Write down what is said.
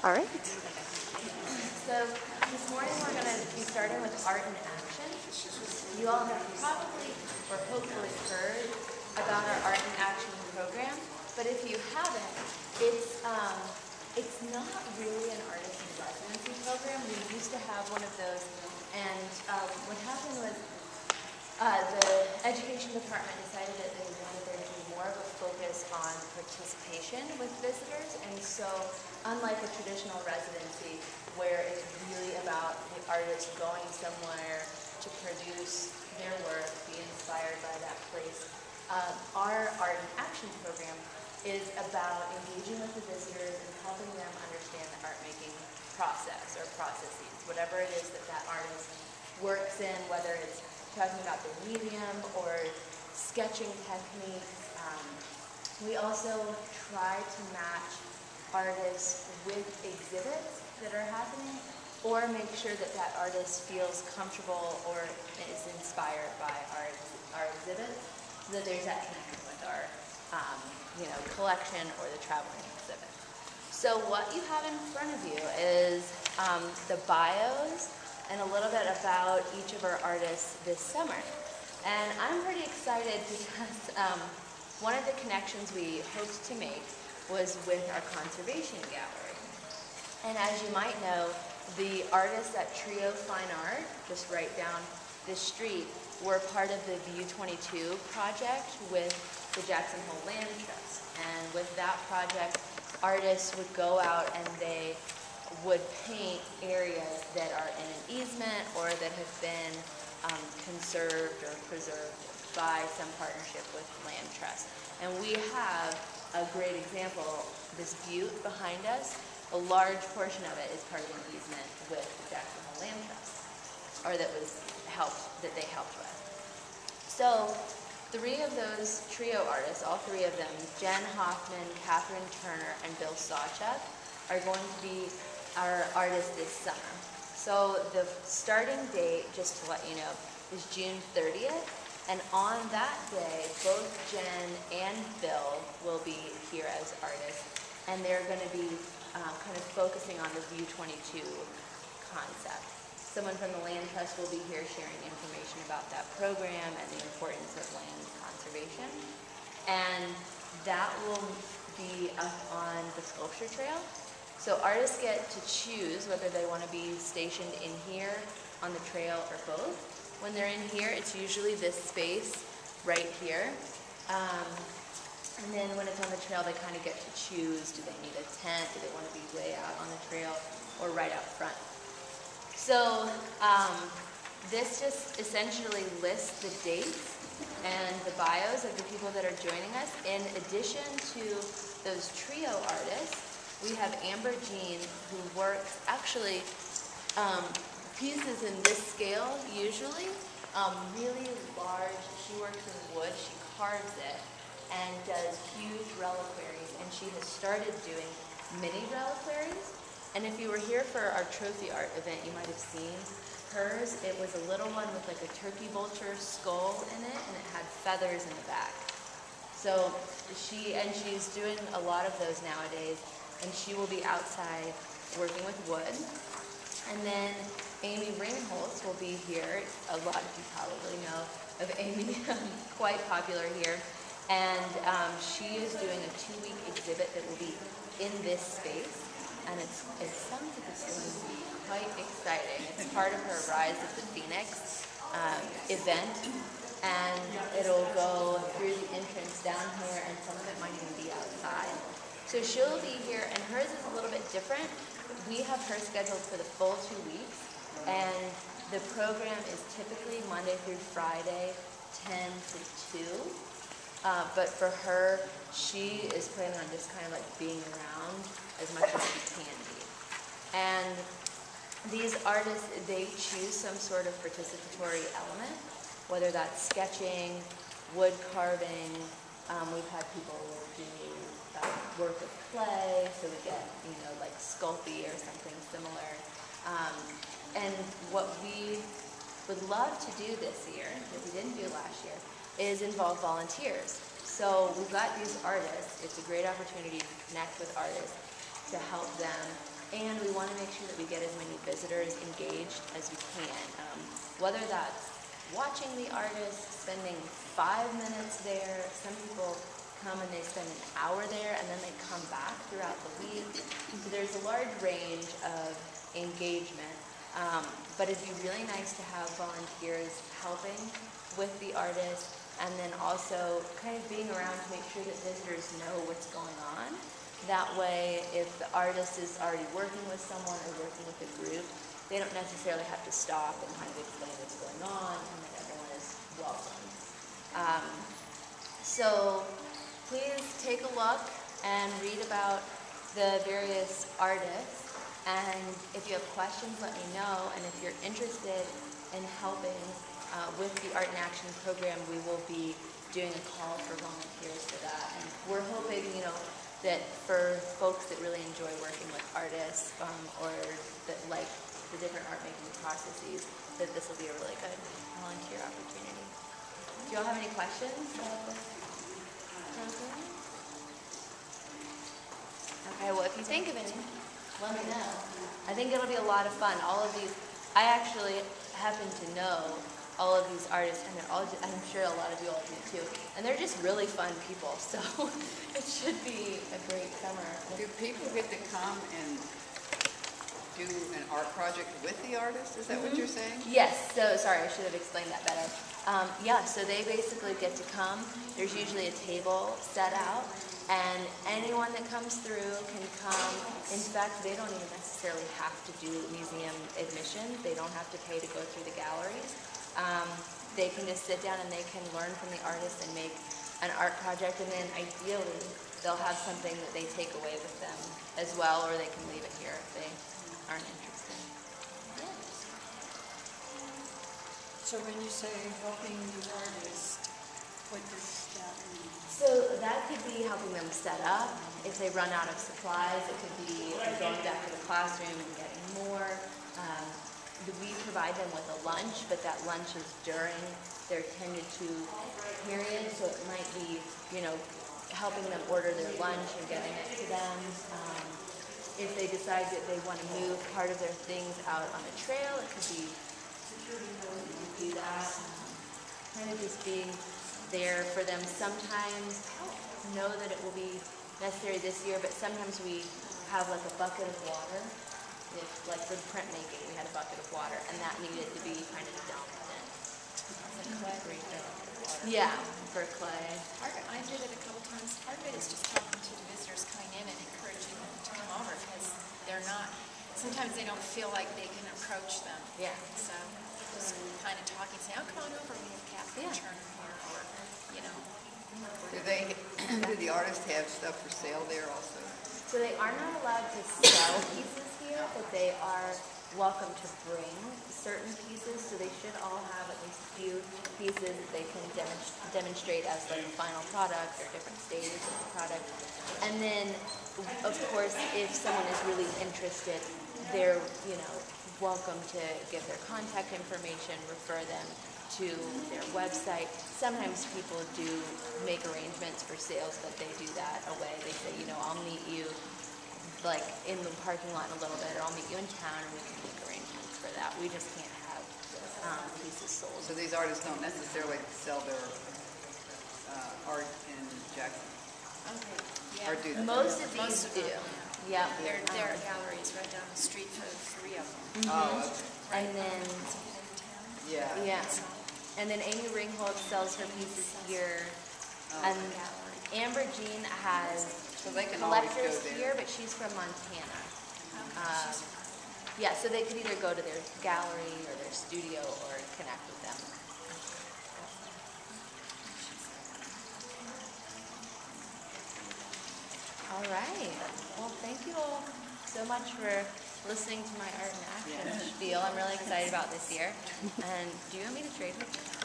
All right. So this morning we're going to be starting with Art in Action. You all have probably or hopefully heard about our Art in Action program, but if you haven't, it's not really an artist in residency program. We used to have one of those, and what happened was the education department decided that they wanted there to be more of a focus on participation with visitors, and so unlike a traditional residency where it's really about the artist going somewhere to produce their work, be inspired by that place, our Art in Action program is about engaging with the visitors and helping them understand the art-making process or processes, whatever it is that that artist works in, whether it's talking about the medium or sketching techniques. We also try to match artists with exhibits that are happening, or make sure that that artist feels comfortable or is inspired by our exhibits, so that there's that connection with our collection or the traveling exhibit. So what you have in front of you is the bios and a little bit about each of our artists this summer. And I'm pretty excited because one of the connections we hoped to make was with our conservation gallery. And as you might know, the artists at Trio Fine Art, just right down the street, were part of the View 22 project with the Jackson Hole Land Trust. And with that project, artists would go out and they would paint areas that are in an easement or that have been conserved or preserved by some partnership with Land Trust. And we have a great example, this butte behind us. A large portion of it is part of an easement with the Jackson Hole Land Trust, or that they helped with. So 3 of those trio artists, all 3 of them, Jen Hoffman, Catherine Turner, and Bill Sawchuk, are going to be our artists this summer. So the starting date, just to let you know, is June 30th. And on that day, both Jen and Bill will be here as artists. And they're going to be kind of focusing on the View 22 concept. Someone from the Land Trust will be here sharing information about that program and the importance of land conservation. And that will be up on the sculpture trail. So artists get to choose whether they want to be stationed in here, on the trail, or both. When they're in here, it's usually this space right here. And then when it's on the trail, they kind of get to choose, do they need a tent, do they want to be way out on the trail, or right out front. So this just essentially lists the dates and the bios of the people that are joining us. In addition to those trio artists, we have Amber Jean, who works actually pieces in this scale usually, really large. She works in wood, she carves it, and does huge reliquaries, and she has started doing mini reliquaries. And if you were here for our trophy art event, you might have seen hers. It was a little one with like a turkey vulture skull in it, and it had feathers in the back. So she's doing a lot of those nowadays, and she will be outside working with wood. And then Amy Ringholz will be here. A lot of you probably know of Amy, quite popular here. And she is doing a 2-week exhibit that will be in this space. And it sounds like it's going to be quite exciting. It's part of her Rise of the Phoenix event. And it'll go through the entrance down here, and some of it might even be outside. So she'll be here, and hers is a little bit different. We have her scheduled for the full 2 weeks, and the program is typically Monday through Friday, 10 to 2. But for her, she is planning on just kind of like being around as much as she can be. And these artists, they choose some sort of participatory element, whether that's sketching, wood carving. We've had people do work with clay, so we get, like Sculpey or something similar. And what we would love to do this year, that we didn't do last year, is involve volunteers. So we've got these artists. It's a great opportunity to connect with artists, to help them and we want to make sure that we get as many visitors engaged as we can. Whether that's watching the artist, spending 5 minutes there. Some people come and they spend an hour there and then they come back throughout the week. So there's a large range of engagement, but it'd be really nice to have volunteers helping with the artist and then also kind of being around to make sure that visitors know what's going on. That way, if the artist is already working with someone or working with a group, they don't necessarily have to stop and kind of explain what's going on, and that everyone is welcome. So please take a look and read about the various artists, and if you have questions, let me know, and if you're interested in helping with the Art in Action program, we will be doing a call for volunteers for that. And we're hoping, that for folks that really enjoy working with artists or that like the different art making processes, that this will be a really good volunteer opportunity. Do you all have any questions? Okay, well, if you think of any, let me know. I think it'll be a lot of fun. All of these, I actually happen to know all of these artists, and they're all, I'm sure a lot of you all do too, and they're just really fun people, so it should be a great summer. Do people get to come and do an art project with the artist? Is that what you're saying? Yes, so sorry, I should have explained that better. Yeah, so they basically get to come. There's usually a table set out, and anyone that comes through can come. In fact, they don't even necessarily have to do museum admission. They don't have to pay to go through the galleries. They can just sit down and they can learn from the artist and make an art project, and then ideally they'll have something that they take away with them as well, or they can leave it here if they aren't interested. So when you say helping the artist, what does that mean? So that could be helping them set up. If they run out of supplies, it could be going back to the classroom and getting more. We provide them with a lunch, but that lunch is during their tended to period, so it might be, helping them order their lunch and getting it to them. If they decide that they want to move part of their things out on a trail, it could be do that. Kind of just being there for them. Sometimes, I don't know that it will be necessary this year, but sometimes we have like a bucket of water. Like for the printmaking, we had a bucket of water, and that needed to be kind of dumped in. Yeah, for clay. I did it a couple times. Part of it is just talking to the visitors coming in and encouraging them to come over because they're not, sometimes they don't feel like they can approach them. Yeah. So just kind of talking, saying, oh, come on over, we have Catherine Turner here, or, Do the artists have stuff for sale there also? So they are not allowed to sell pieces here, but they are welcome to bring certain pieces, so they should all have at least a few pieces that they can demonstrate as like a final product or different stages of the product. And then, of course, if someone is really interested, they're, welcome to give their contact information, refer them to their website. Sometimes people do make arrangements for sales, but they do that away. They say, I'll meet you like in the parking lot in a little bit, or I'll meet you in town and we can make arrangements for that. We just can't have pieces sold. So these artists don't necessarily sell their art in Jackson? Okay. Yeah. Or do they? Most of these do. Yeah. There are galleries right down the street for 3 of them. Oh, okay. And then, Yeah. and then Amy Ringholt sells her pieces here. And Amber Jean has So they can always go collectors there. here, but she's from Montana. Yeah, so they could either go to their gallery or their studio or connect with them. All right. Well, thank you all so much for listening to my Art in Action spiel. I'm really excited about this year. And do you want me to trade with you?